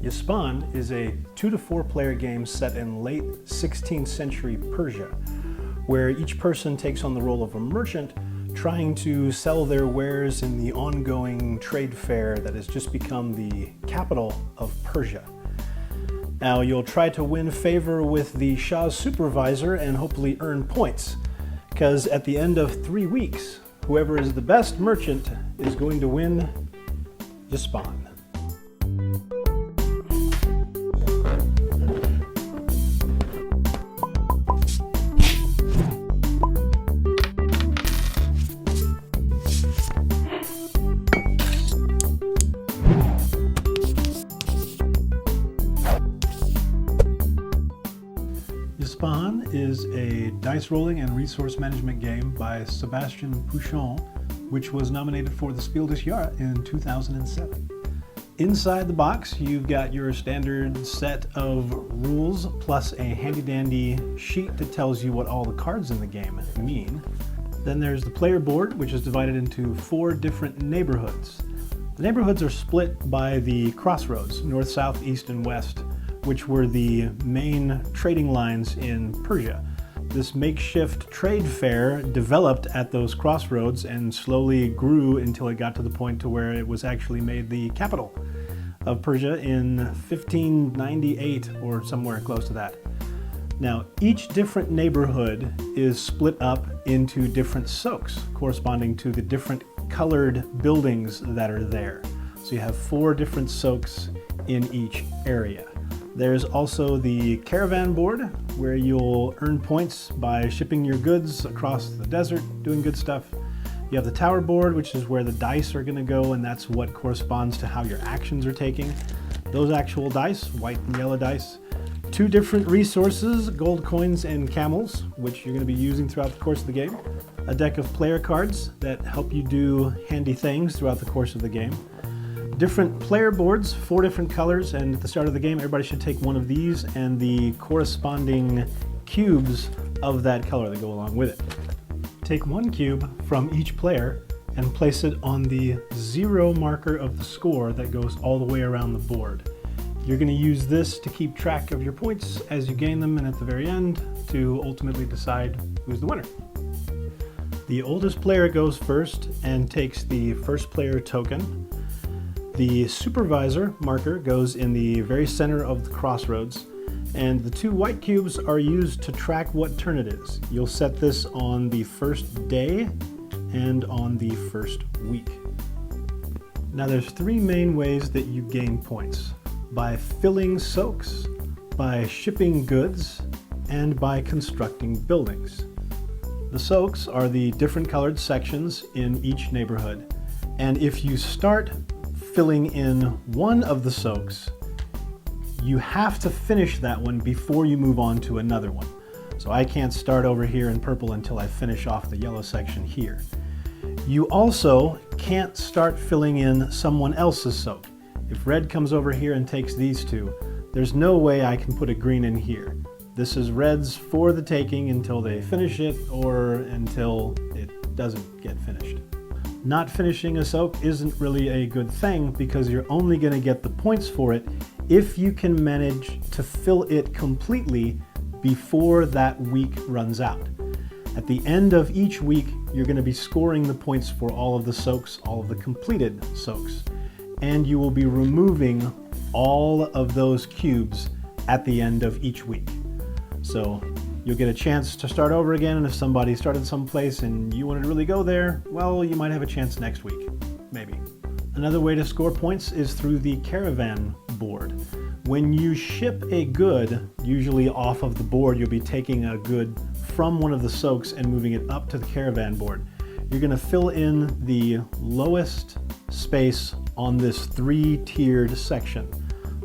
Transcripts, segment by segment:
Yspahan is a 2 to 4 player game set in late 16th century Persia, where each person takes on the role of a merchant trying to sell their wares in the ongoing trade fair that has just become the capital of Persia. Now you'll try to win favor with the Shah's supervisor and hopefully earn points, because at the end of 3 weeks, whoever is the best merchant is going to win Yspahan. Yspahan is a dice rolling and resource management game by Sebastian Pouchon, which was nominated for the Spiel des Jahres in 2007. Inside the box, you've got your standard set of rules plus a handy-dandy sheet that tells you what all the cards in the game mean. Then there's the player board, which is divided into 4 different neighborhoods. The neighborhoods are split by the crossroads, north, south, east, and west, which were the main trading lines in Persia. This makeshift trade fair developed at those crossroads and slowly grew until it got to the point to where it was actually made the capital of Persia in 1598 or somewhere close to that. Now, each different neighborhood is split up into different soaks corresponding to the different colored buildings that are there. So you have 4 different soaks in each area. There's also the caravan board, where you'll earn points by shipping your goods across the desert, doing good stuff. You have the tower board, which is where the dice are going to go, and that's what corresponds to how your actions are taking. Those actual dice, white and yellow dice. 2 different resources, gold coins and camels, which you're going to be using throughout the course of the game. A deck of player cards that help you do handy things throughout the course of the game. Different player boards, 4 different colors, and at the start of the game everybody should take one of these and the corresponding cubes of that color that go along with it. Take 1 cube from each player and place it on the 0 marker of the score that goes all the way around the board. You're going to use this to keep track of your points as you gain them, and at the very end to ultimately decide who's the winner. The oldest player goes first and takes the first player token. The supervisor marker goes in the very center of the crossroads, and the 2 white cubes are used to track what turn it is. You'll set this on the first day and on the first week. Now there's 3 main ways that you gain points: by filling soaks, by shipping goods, and by constructing buildings. The soaks are the different colored sections in each neighborhood, and if you start filling in one of the soaks, you have to finish that one before you move on to another one. So I can't start over here in purple until I finish off the yellow section here. You also can't start filling in someone else's soak. If red comes over here and takes these 2, there's no way I can put a green in here. This is red's for the taking until they finish it or until it doesn't get finished. Not finishing a soak isn't really a good thing, because you're only going to get the points for it if you can manage to fill it completely before that week runs out. At the end of each week, you're going to be scoring the points for all of the soaks, all of the completed soaks, and you will be removing all of those cubes at the end of each week. So you'll get a chance to start over again, and if somebody started someplace and you wanted to really go there, well, you might have a chance next week, maybe. Another way to score points is through the caravan board. When you ship a good, usually off of the board, you'll be taking a good from one of the soaks and moving it up to the caravan board. You're going to fill in the lowest space on this 3-tiered section,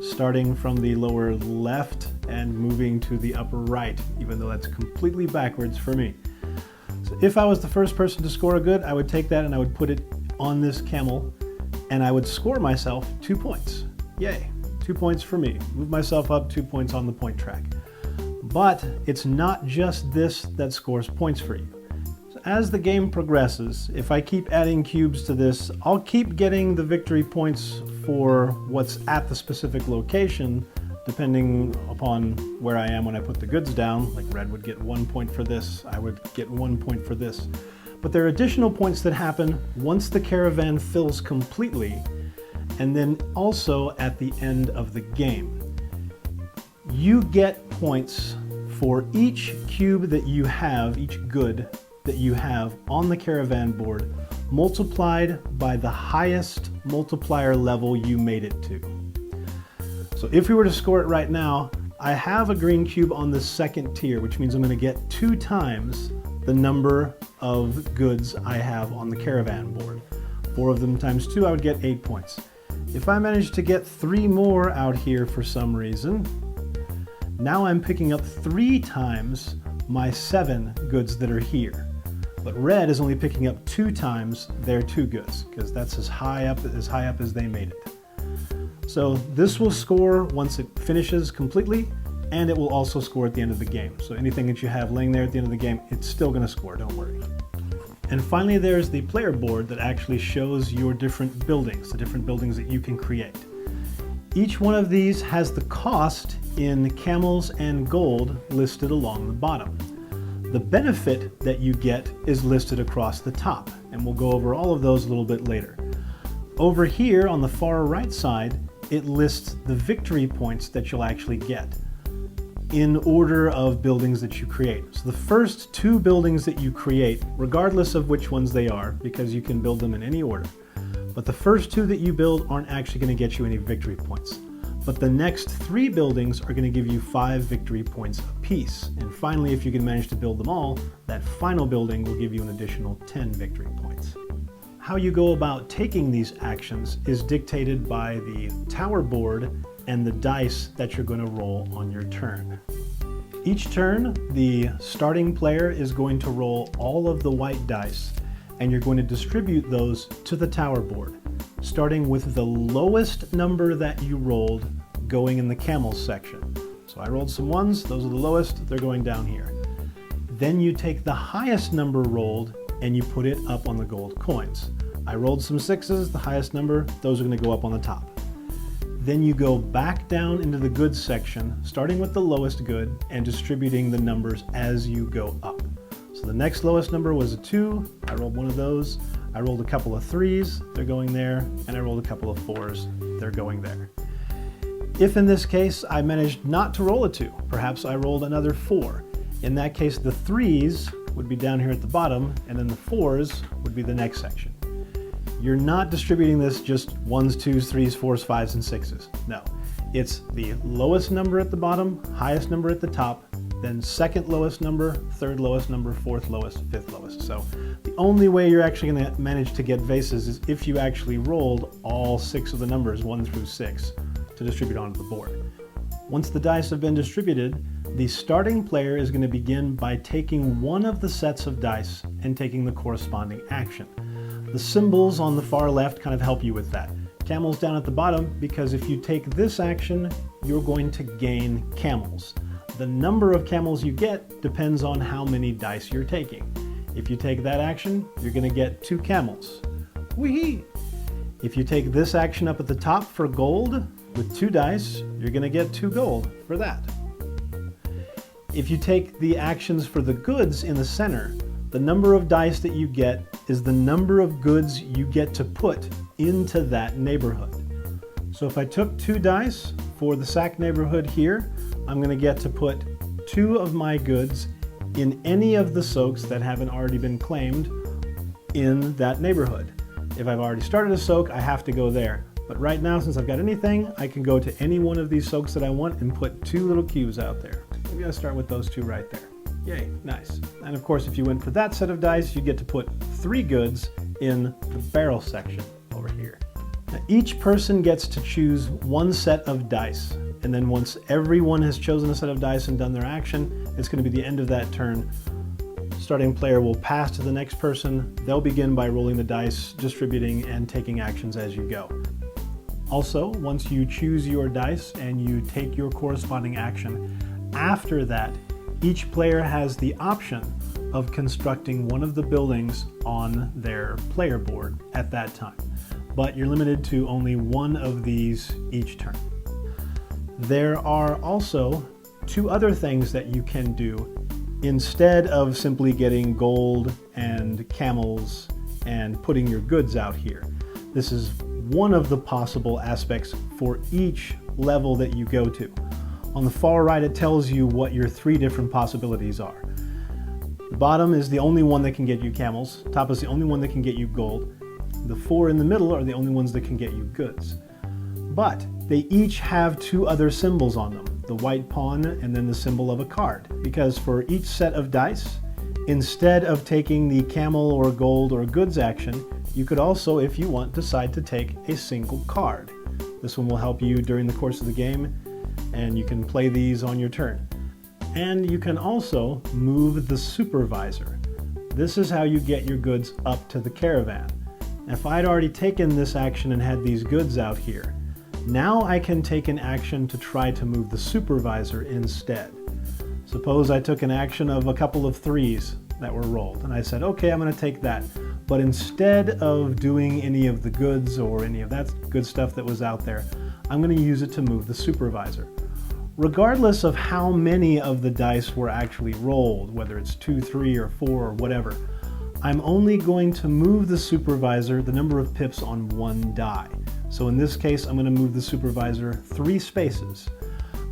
starting from the lower left and moving to the upper right, even though that's completely backwards for me. So if I was the first person to score a good, I would take that and I would put it on this camel, and I would score myself 2 points. Yay, 2 points for me. Move myself up 2 points on the point track. But it's not just this that scores points for you. So as the game progresses, if I keep adding cubes to this, I'll keep getting the victory points for what's at the specific location, depending upon where I am when I put the goods down. Like red would get 1 point for this, I would get 1 point for this. But there are additional points that happen once the caravan fills completely, and then also at the end of the game. You get points for each cube that you have, each good that you have on the caravan board, multiplied by the highest multiplier level you made it to. So if we were to score it right now, I have a green cube on the second tier, which means I'm going to get 2 times the number of goods I have on the caravan board. 4 of them times 2, I would get 8 points. If I manage to get 3 more out here for some reason, now I'm picking up 3 times my 7 goods that are here. But red is only picking up 2 times their 2 goods, because that's as high up as they made it. So this will score once it finishes completely, and it will also score at the end of the game. So anything that you have laying there at the end of the game, it's still going to score, don't worry. And finally, there's the player board that actually shows your different buildings, the different buildings that you can create. Each one of these has the cost in camels and gold listed along the bottom. The benefit that you get is listed across the top, and we'll go over all of those a little bit later. Over here on the far right side, it lists the victory points that you'll actually get in order of buildings that you create. So the first 2 buildings that you create, regardless of which ones they are, because you can build them in any order, but the first 2 that you build aren't actually going to get you any victory points. But the next 3 buildings are going to give you 5 victory points apiece. And finally, if you can manage to build them all, that final building will give you an additional 10 victory points. How you go about taking these actions is dictated by the tower board and the dice that you're going to roll on your turn. Each turn, the starting player is going to roll all of the white dice, and you're going to distribute those to the tower board, starting with the lowest number that you rolled going in the camels section. So I rolled some 1s, those are the lowest, they're going down here. Then you take the highest number rolled and you put it up on the gold coins. I rolled some 6s, the highest number, those are going to go up on the top. Then you go back down into the goods section, starting with the lowest good and distributing the numbers as you go up. So the next lowest number was a 2, I rolled 1 of those. I rolled a couple of 3s, they're going there, and I rolled a couple of 4s, they're going there. If in this case I managed not to roll a 2, perhaps I rolled another 4. In that case, the 3s would be down here at the bottom, and then the 4s would be the next section. You're not distributing this just 1s, 2s, 3s, 4s, 5s, and 6s. No, it's the lowest number at the bottom, highest number at the top, then second lowest number, third lowest number, fourth lowest, fifth lowest. So the only way you're actually going to manage to get vases is if you actually rolled all 6 of the numbers, 1 through 6, to distribute onto the board. Once the dice have been distributed, the starting player is going to begin by taking one of the sets of dice and taking the corresponding action. The symbols on the far left kind of help you with that. Camels down at the bottom, because if you take this action, you're going to gain camels. The number of camels you get depends on how many dice you're taking. If you take that action, you're going to get 2 camels. Whee! If you take this action up at the top for gold with 2 dice, you're going to get 2 gold for that. If you take the actions for the goods in the center, the number of dice that you get is the number of goods you get to put into that neighborhood. So if I took 2 dice for the sack neighborhood here, I'm going to get to put 2 of my goods in any of the soaks that haven't already been claimed in that neighborhood. If I've already started a soak, I have to go there. But right now, since I've got anything, I can go to any one of these soaks that I want and put 2 little cubes out there. Maybe I'll start with those 2 right there. Yay, nice. And of course, if you went for that set of dice, you get to put 3 goods in the barrel section over here. Now, each person gets to choose 1 set of dice. And then once everyone has chosen a set of dice and done their action, it's going to be the end of that turn. Starting player will pass to the next person. They'll begin by rolling the dice, distributing, and taking actions as you go. Also, once you choose your dice and you take your corresponding action, after that, each player has the option of constructing one of the buildings on their player board at that time. but you're limited to only one of these each turn. There are also two other things that you can do instead of simply getting gold and camels and putting your goods out here. This is one of the possible aspects for each level that you go to. On the far right, it tells you what your three different possibilities are. The bottom is the only one that can get you camels. Top is the only one that can get you gold. The four in the middle are the only ones that can get you goods. But they each have two other symbols on them, the white pawn and then the symbol of a card. Because for each set of dice, instead of taking the camel or gold or goods action, you could also, if you want, decide to take a single card. This one will help you during the course of the game, and you can play these on your turn. And you can also move the Supervisor. This is how you get your goods up to the caravan. If I'd already taken this action and had these goods out here, now I can take an action to try to move the Supervisor instead. Suppose I took an action of a couple of threes that were rolled, and I said, okay, I'm going to take that. But instead of doing any of the goods or any of that good stuff that was out there, I'm going to use it to move the Supervisor. Regardless of how many of the dice were actually rolled, whether it's 2, 3, or 4, or whatever, I'm only going to move the Supervisor the number of pips on one die. So in this case, I'm going to move the Supervisor 3 spaces.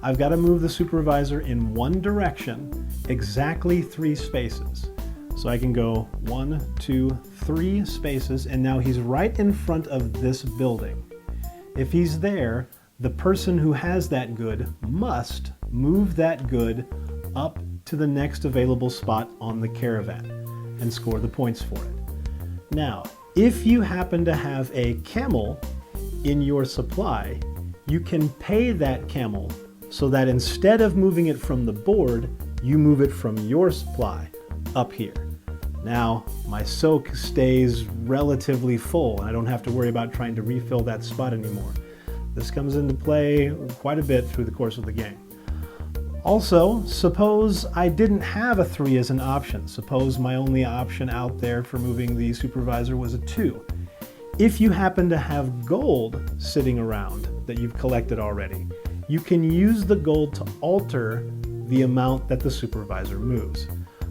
I've got to move the Supervisor in one direction, exactly 3 spaces. So I can go 1, 2, 3 spaces, and now he's right in front of this building. If he's there, the person who has that good must move that good up to the next available spot on the caravan and score the points for it. Now, if you happen to have a camel in your supply, you can pay that camel so that instead of moving it from the board, you move it from your supply up here. Now, my soak stays relatively full, and I don't have to worry about trying to refill that spot anymore. This comes into play quite a bit through the course of the game. Also, suppose I didn't have a 3 as an option. Suppose my only option out there for moving the Supervisor was a 2. If you happen to have gold sitting around that you've collected already, you can use the gold to alter the amount that the Supervisor moves.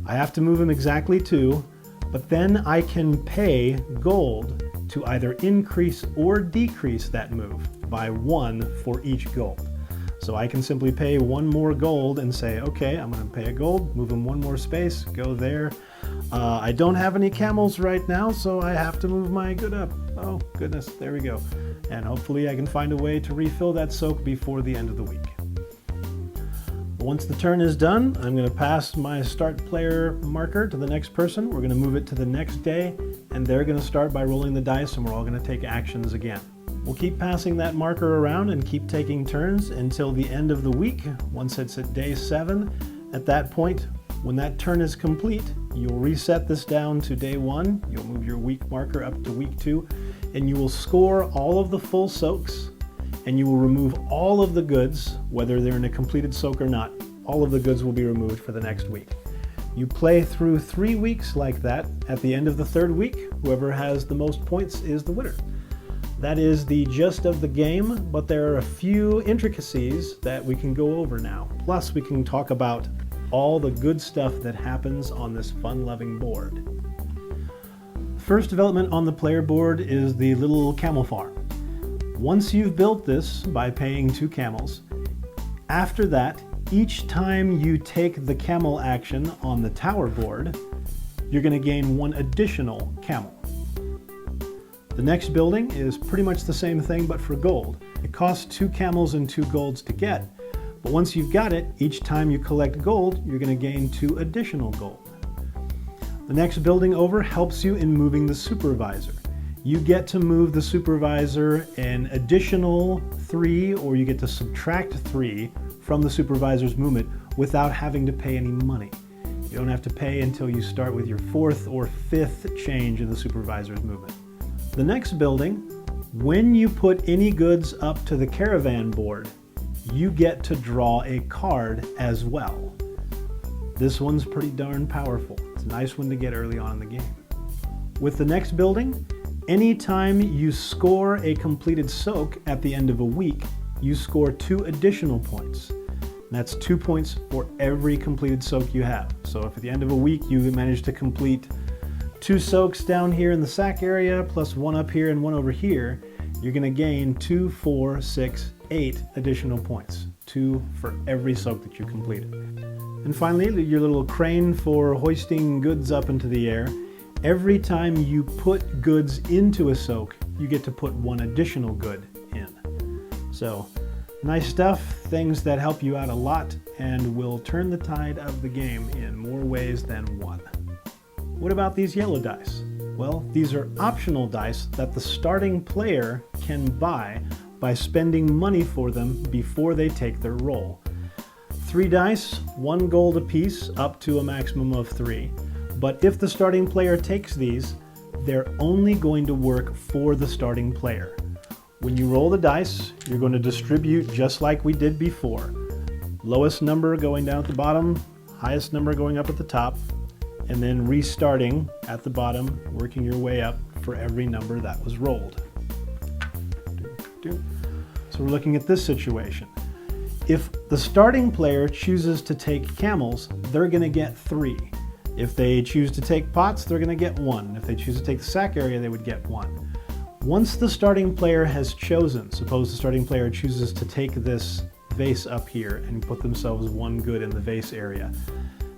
I have to move him exactly 2, but then I can pay gold to either increase or decrease that move by 1 for each gold. So I can simply pay 1 more gold and say, okay, I'm going to pay a gold, move him 1 more space, go there. I don't have any camels right now, so I have to move my good up. Oh, goodness, there we go. And hopefully I can find a way to refill that soak before the end of the week. Once the turn is done, I'm going to pass my start player marker to the next person. We're going to move it to the next day, and they're going to start by rolling the dice, and we're all going to take actions again. We'll keep passing that marker around and keep taking turns until the end of the week, once it's at day 7. At that point, when that turn is complete, you'll reset this down to day 1. You'll move your week marker up to week 2, and you will score all of the full soaks, and you will remove all of the goods, whether they're in a completed soak or not. All of the goods will be removed for the next week. You play through 3 weeks like that. At the end of the 3rd week, whoever has the most points is the winner. That is the gist of the game, but there are a few intricacies that we can go over now. Plus, we can talk about all the good stuff that happens on this fun-loving board. First development on the player board is the little camel farm. Once you've built this by paying 2 camels, after that, each time you take the camel action on the tower board, you're going to gain 1 additional camel. The next building is pretty much the same thing, but for gold. It costs 2 camels and 2 golds to get, but once you've got it, each time you collect gold, you're going to gain 2 additional gold. The next building over helps you in moving the Supervisor. You get to move the Supervisor an additional 3, or you get to subtract 3 from the Supervisor's movement without having to pay any money. You don't have to pay until you start with your 4th or 5th change in the Supervisor's movement. The next building, when you put any goods up to the caravan board, you get to draw a card as well. This one's pretty darn powerful. It's a nice one to get early on in the game. With the next building, Anytime you score a completed soak at the end of a week, you score 2 additional points. That's 2 points for every completed soak you have. So if at the end of a week you manage to complete 2 soaks down here in the sack area, plus 1 up here and 1 over here, you're gonna gain 2, 4, 6, 8 additional points. 2 for every soak that you completed. And finally, your little crane for hoisting goods up into the air. Every time you put goods into a soak, you get to put 1 additional good in. So, nice stuff, things that help you out a lot and will turn the tide of the game in more ways than one. What about these yellow dice? Well, these are optional dice that the starting player can buy by spending money for them before they take their roll. 3 dice, 1 gold apiece, up to a maximum of 3. But if the starting player takes these, they're only going to work for the starting player. When you roll the dice, you're going to distribute just like we did before. Lowest number going down at the bottom, highest number going up at the top, and then restarting at the bottom, working your way up for every number that was rolled. So we're looking at this situation. If the starting player chooses to take camels, they're going to get 3. If they choose to take pots, they're going to get 1. If they choose to take the sack area, they would get 1. Once the starting player has chosen, suppose the starting player chooses to take this vase up here and put themselves 1 good in the vase area.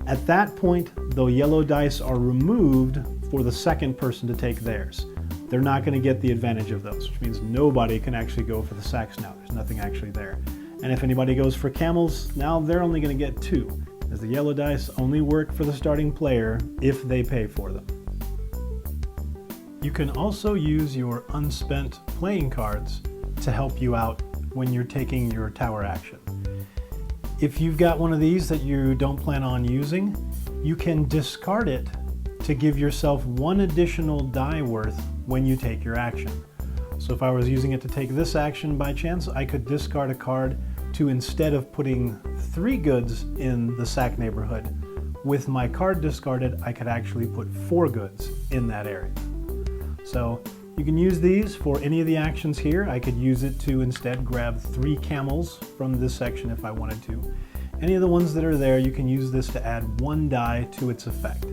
At that point, the yellow dice are removed for the second person to take theirs. They're not going to get the advantage of those, which means nobody can actually go for the sacks now. There's nothing actually there. And if anybody goes for camels, now they're only going to get 2, as the yellow dice only work for the starting player if they pay for them. You can also use your unspent playing cards to help you out when you're taking your tower action. If you've got one of these that you don't plan on using, you can discard it to give yourself 1 additional die worth when you take your action. So if I was using it to take this action by chance, I could discard a card to, instead of putting 3 goods in the sack neighborhood, with my card discarded, I could actually put 4 goods in that area. So you can use these for any of the actions here. I could use it to instead grab 3 camels from this section if I wanted to. Any of the ones that are there, you can use this to add 1 die to its effect.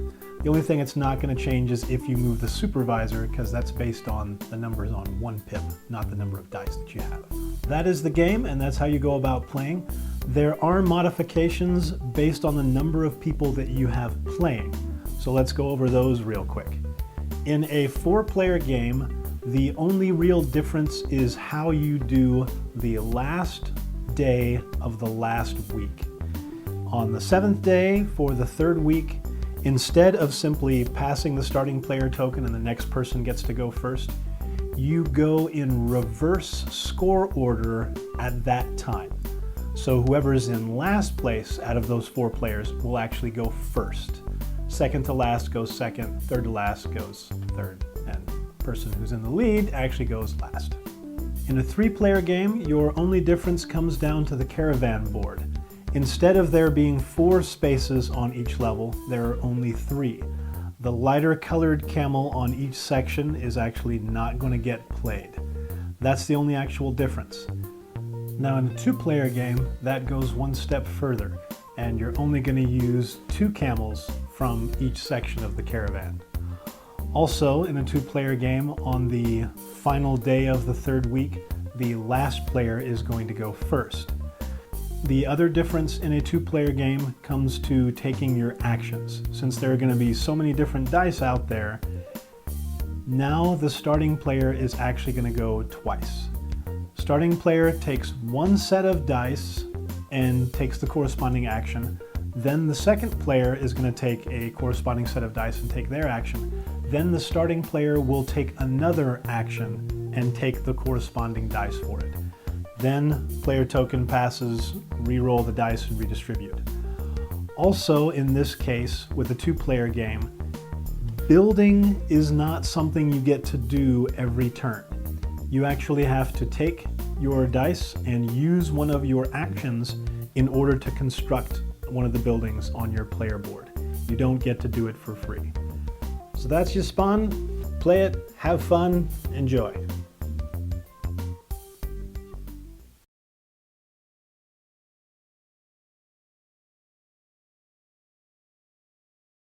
The only thing it's not going to change is if you move the supervisor, because that's based on the numbers on 1 pip, not the number of dice that you have. That is the game, and that's how you go about playing. There are modifications based on the number of people that you have playing. So let's go over those real quick. In a 4-player game, the only real difference is how you do the last day of the last week. On the 7th day for the 3rd week, instead of simply passing the starting player token and the next person gets to go first, you go in reverse score order at that time. So whoever's in last place out of those 4 players will actually go first. Second to last goes second, third to last goes third, and the person who's in the lead actually goes last. In a 3-player game, your only difference comes down to the caravan board. Instead of there being 4 spaces on each level, there are only 3. The lighter colored camel on each section is actually not going to get played. That's the only actual difference. Now in a 2-player game, that goes 1 step further, and you're only going to use 2 camels from each section of the caravan. Also, in a 2-player game, on the final day of the 3rd week, the last player is going to go first. The other difference in a 2-player game comes to taking your actions. Since there are going to be so many different dice out there, now the starting player is actually going to go twice. Starting player takes 1 set of dice and takes the corresponding action. Then the second player is going to take a corresponding set of dice and take their action. Then the starting player will take another action and take the corresponding dice for it. Then player token passes, re-roll the dice and redistribute. Also in this case, with a 2-player game, building is not something you get to do every turn. You actually have to take your dice and use one of your actions in order to construct one of the buildings on your player board. You don't get to do it for free. So that's Yspahan. Play it, have fun, enjoy.